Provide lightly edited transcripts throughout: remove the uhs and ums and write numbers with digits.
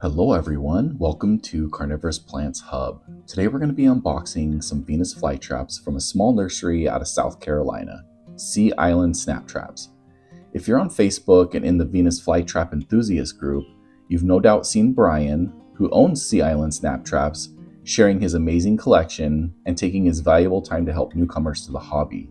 Hello everyone, welcome to Carnivorous Plants Hub. Today we're going to be unboxing some Venus flytraps from a small nursery out of South Carolina, Sea Island SnapTraps. If you're on Facebook and in the Venus flytrap enthusiast group, you've no doubt seen Brian, who owns Sea Island SnapTraps, sharing his amazing collection and taking his valuable time to help newcomers to the hobby.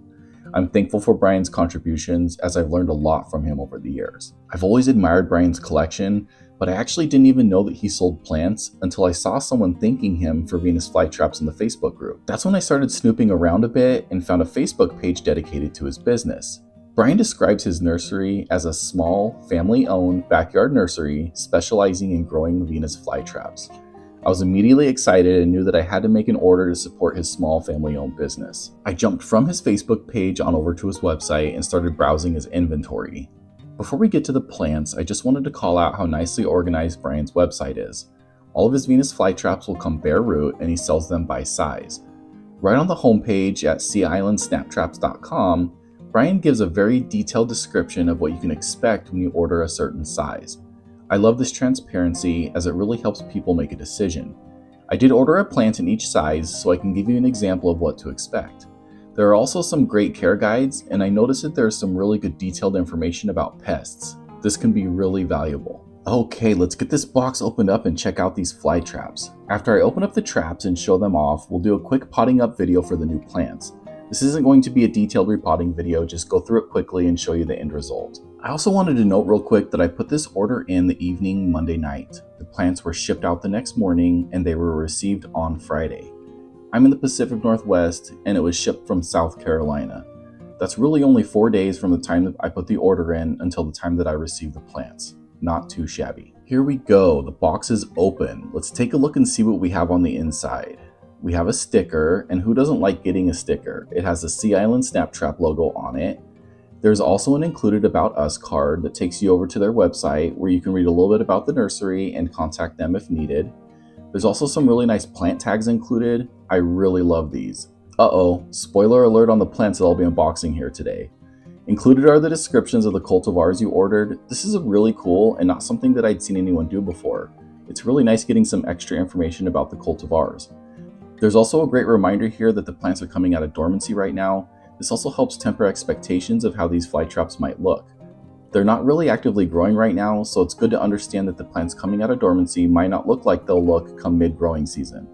I'm thankful for Brian's contributions as I've learned a lot from him over the years. I've always admired Brian's collection, but I actually didn't even know that he sold plants until I saw someone thanking him for Venus flytraps in the Facebook group. That's when I started snooping around a bit and found a Facebook page dedicated to his business. Brian describes his nursery as a small, family-owned backyard nursery specializing in growing Venus flytraps. I was immediately excited and knew that I had to make an order to support his small family-owned business. I jumped from his Facebook page on over to his website and started browsing his inventory. Before we get to the plants, I just wanted to call out how nicely organized Brian's website is. All of his Venus flytraps will come bare root and he sells them by size. Right on the homepage at SeaIslandSnapTraps.com, Brian gives a very detailed description of what you can expect when you order a certain size. I love this transparency as it really helps people make a decision. I did order a plant in each size so I can give you an example of what to expect. There are also some great care guides, and I noticed that there's some really good detailed information about pests. This can be really valuable. Okay, let's get this box opened up and check out these fly traps. After I open up the traps and show them off, we'll do a quick potting up video for the new plants. This isn't going to be a detailed repotting video, just go through it quickly and show you the end result. I also wanted to note real quick that I put this order in the evening Monday night. The plants were shipped out the next morning and they were received on Friday. I'm in the Pacific Northwest and it was shipped from South Carolina. That's really only 4 days from the time that I put the order in until the time that I received the plants. Not too shabby. Here we go, the box is open. Let's take a look and see what we have on the inside. We have a sticker, and who doesn't like getting a sticker? It has the Sea Island SnapTrap logo on it. There's also an included About Us card that takes you over to their website where you can read a little bit about the nursery and contact them if needed. There's also some really nice plant tags included. I really love these. Spoiler alert on the plants that I'll be unboxing here today. Included are the descriptions of the cultivars you ordered. This is really cool and not something that I'd seen anyone do before. It's really nice getting some extra information about the cultivars. There's also a great reminder here that the plants are coming out of dormancy right now. This also helps temper expectations of how these flytraps might look. They're not really actively growing right now, so it's good to understand that the plants coming out of dormancy might not look like they'll look come mid-growing season.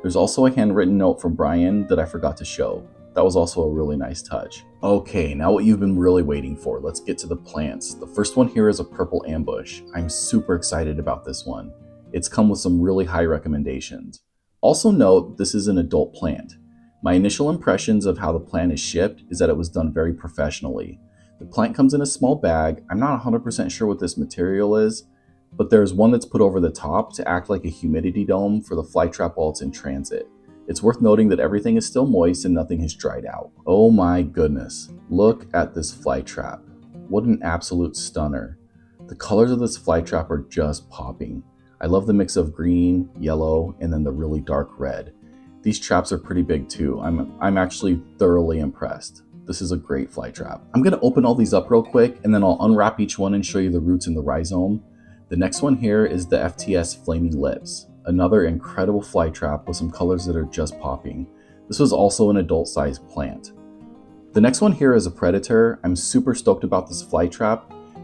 There's also a handwritten note from Brian that I forgot to show. That was also a really nice touch. Okay, now what you've been really waiting for. Let's get to the plants. The first one here is a purple ambush. I'm super excited about this one. It's come with some really high recommendations. Also note, this is an adult plant. My initial impressions of how the plant is shipped is that it was done very professionally. The plant comes in a small bag. I'm not 100% sure what this material is, but there's one that's put over the top to act like a humidity dome for the flytrap while it's in transit. It's worth noting that everything is still moist and nothing has dried out. Oh my goodness, look at this flytrap. What an absolute stunner. The colors of this flytrap are just popping. I love the mix of green, yellow, and then the really dark red. These traps are pretty big too. I'm actually thoroughly impressed. This is a great flytrap. I'm gonna open all these up real quick and then I'll unwrap each one and show you the roots and the rhizome. The next one here is the FTS Flaming Lips, another incredible flytrap with some colors that are just popping. This was also an adult sized plant. The next one here is a Predator. I'm super stoked about this flytrap.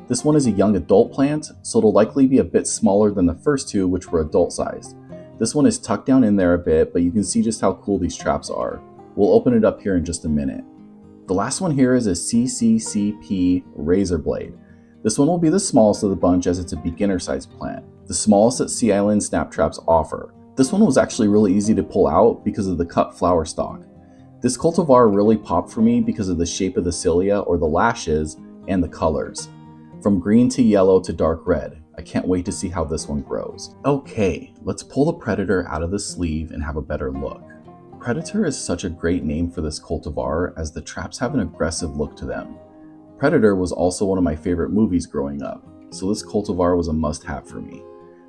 This one is a young adult plant, so it'll likely be a bit smaller than the first two, which were adult sized. This one is tucked down in there a bit, but you can see just how cool these traps are. We'll open it up here in just a minute. The last one here is a CCCP Razor Blade. This one will be the smallest of the bunch as it's a beginner sized plant. The smallest that Sea Island SnapTraps offer. This one was actually really easy to pull out because of the cut flower stalk. This cultivar really popped for me because of the shape of the cilia or the lashes and the colors. From green to yellow to dark red. I can't wait to see how this one grows. Okay, let's pull the Predator out of the sleeve and have a better look. Predator is such a great name for this cultivar as the traps have an aggressive look to them. Predator was also one of my favorite movies growing up, so this cultivar was a must-have for me.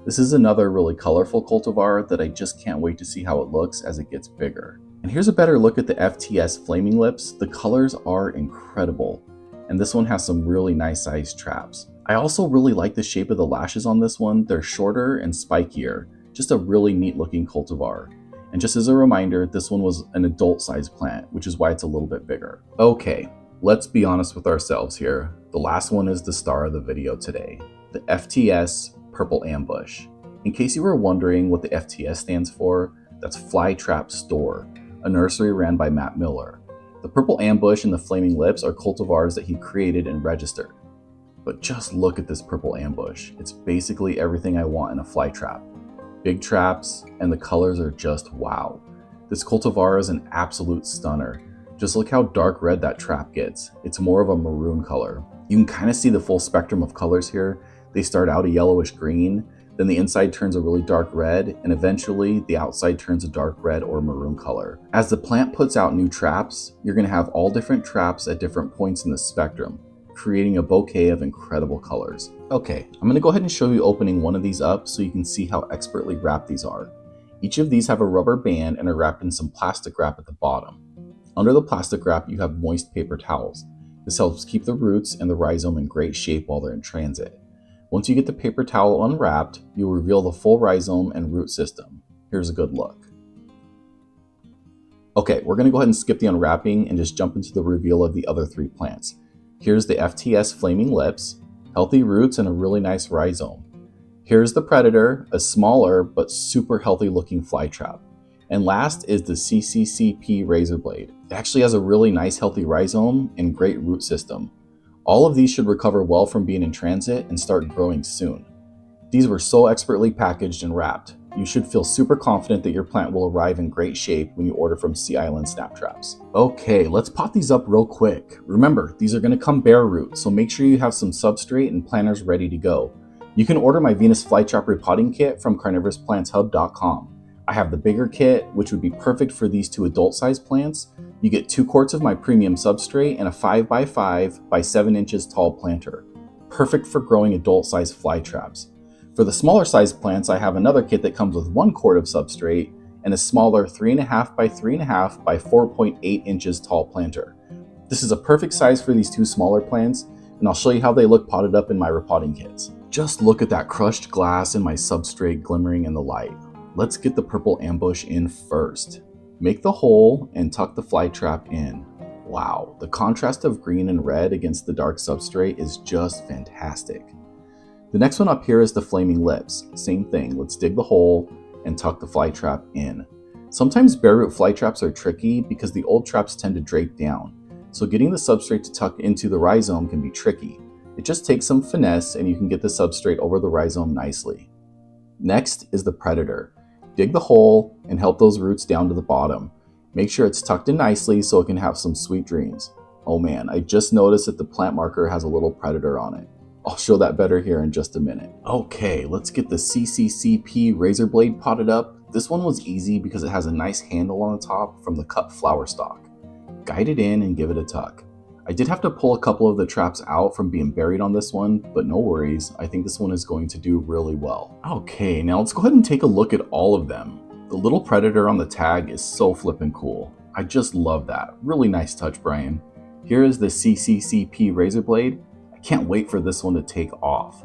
This is another really colorful cultivar that I just can't wait to see how it looks as it gets bigger. And here's a better look at the FTS Flaming Lips. The colors are incredible. and this one has some really nice sized traps. I also really like the shape of the lashes on this one. They're shorter and spikier, just a really neat looking cultivar. And just as a reminder, this one was an adult sized plant, which is why it's a little bit bigger. Okay, let's be honest with ourselves here. The last one is the star of the video today, the FTS Purple Ambush. In case you were wondering what the FTS stands for, that's Flytrap Store, a nursery ran by Matt Miller. The Purple Ambush and the Flaming Lips are cultivars that he created and registered. But just look at this Purple Ambush. It's basically everything I want in a fly trap. Big traps, and the colors are just wow. This cultivar is an absolute stunner. Just look how dark red that trap gets. It's more of a maroon color. You can kind of see the full spectrum of colors here. They start out a yellowish green, then the inside turns a really dark red, and eventually the outside turns a dark red or maroon color. As the plant puts out new traps, you're going to have all different traps at different points in the spectrum, creating a bouquet of incredible colors. Okay, I'm going to go ahead and show you opening one of these up so you can see how expertly wrapped these are. Each of these have a rubber band and are wrapped in some plastic wrap at the bottom. Under the plastic wrap, you have moist paper towels. This helps keep the roots and the rhizome in great shape while they're in transit. Once you get the paper towel unwrapped, you'll reveal the full rhizome and root system. Here's a good look. Okay, we're going to go ahead and skip the unwrapping and just jump into the reveal of the other three plants. Here's the FTS Flaming Lips, healthy roots and a really nice rhizome. Here's the Predator, a smaller but super healthy looking fly trap. And last is the CCCP Razor Blade. It actually has a really nice healthy rhizome and great root system. All of these should recover well from being in transit and start growing soon. These were so expertly packaged and wrapped. You should feel super confident that your plant will arrive in great shape when you order from Sea Island SnapTraps. Okay, let's pot these up real quick. Remember, these are going to come bare root, so make sure you have some substrate and planters ready to go. You can order my Venus Flytrap repotting kit from carnivorousplanthub.com. I have the bigger kit, which would be perfect for these two adult-sized plants. You get 2 quarts of my premium substrate and a 5x5 by 7 inches tall planter. Perfect for growing adult-sized fly traps. For the smaller sized plants, I have another kit that comes with 1 quart of substrate and a smaller 3.5 by 3.5 by 4.8 inches tall planter. This is a perfect size for these 2 smaller plants, and I'll show you how they look potted up in my repotting kits. Just look at that crushed glass and my substrate glimmering in the light. Let's get the Purple Ambush in first. Make the hole and tuck the fly trap in. Wow, the contrast of green and red against the dark substrate is just fantastic. The next one up here is the Flaming Lips. Same thing, let's dig the hole and tuck the fly trap in. Sometimes bare root fly traps are tricky because the old traps tend to drape down, so getting the substrate to tuck into the rhizome can be tricky. It just takes some finesse and you can get the substrate over the rhizome nicely. Next is the Predator. Dig the hole and help those roots down to the bottom. Make sure it's tucked in nicely so it can have some sweet dreams. Oh man, I just noticed that the plant marker has a little Predator on it. I'll show that better here in just a minute. Okay, let's get the CCCP Razor Blade potted up. This one was easy because it has a nice handle on the top from the cut flower stalk. Guide it in and give it a tuck. I did have to pull a couple of the traps out from being buried on this one, but no worries, I think this one is going to do really well. Okay, now let's go ahead and take a look at all of them. The little Predator on the tag is so flippin' cool. I just love that. Really nice touch, Brian. Here is the CCCP Razor Blade. I can't wait for this one to take off.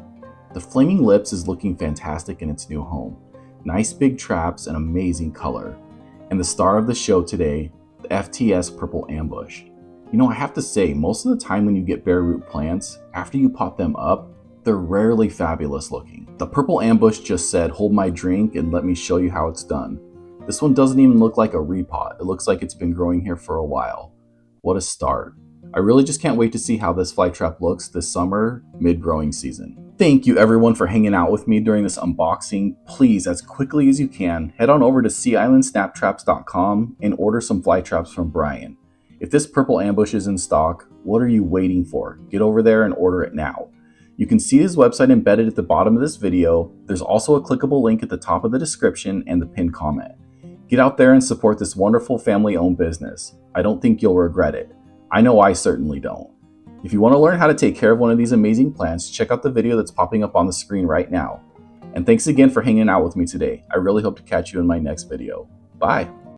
The Flaming Lips is looking fantastic in its new home. Nice big traps and amazing color. And the star of the show today, the FTS Purple Ambush. You know, I have to say, most of the time when you get bare root plants, after you pot them up, they're rarely fabulous looking. The Purple Ambush just said, hold my drink and let me show you how it's done. This one doesn't even look like a repot. It looks like it's been growing here for a while. What a start. I really just can't wait to see how this fly trap looks this summer, mid-growing season. Thank you everyone for hanging out with me during this unboxing. Please, as quickly as you can, head on over to SeaIslandSnapTraps.com and order some fly traps from Brian. If this Purple Ambush is in stock, what are you waiting for? Get over there and order it now. You can see his website embedded at the bottom of this video. There's also a clickable link at the top of the description and the pinned comment. Get out there and support this wonderful family-owned business. I don't think you'll regret it. I know I certainly don't. If you want to learn how to take care of one of these amazing plants, check out the video that's popping up on the screen right now. And thanks again for hanging out with me today. I really hope to catch you in my next video. Bye.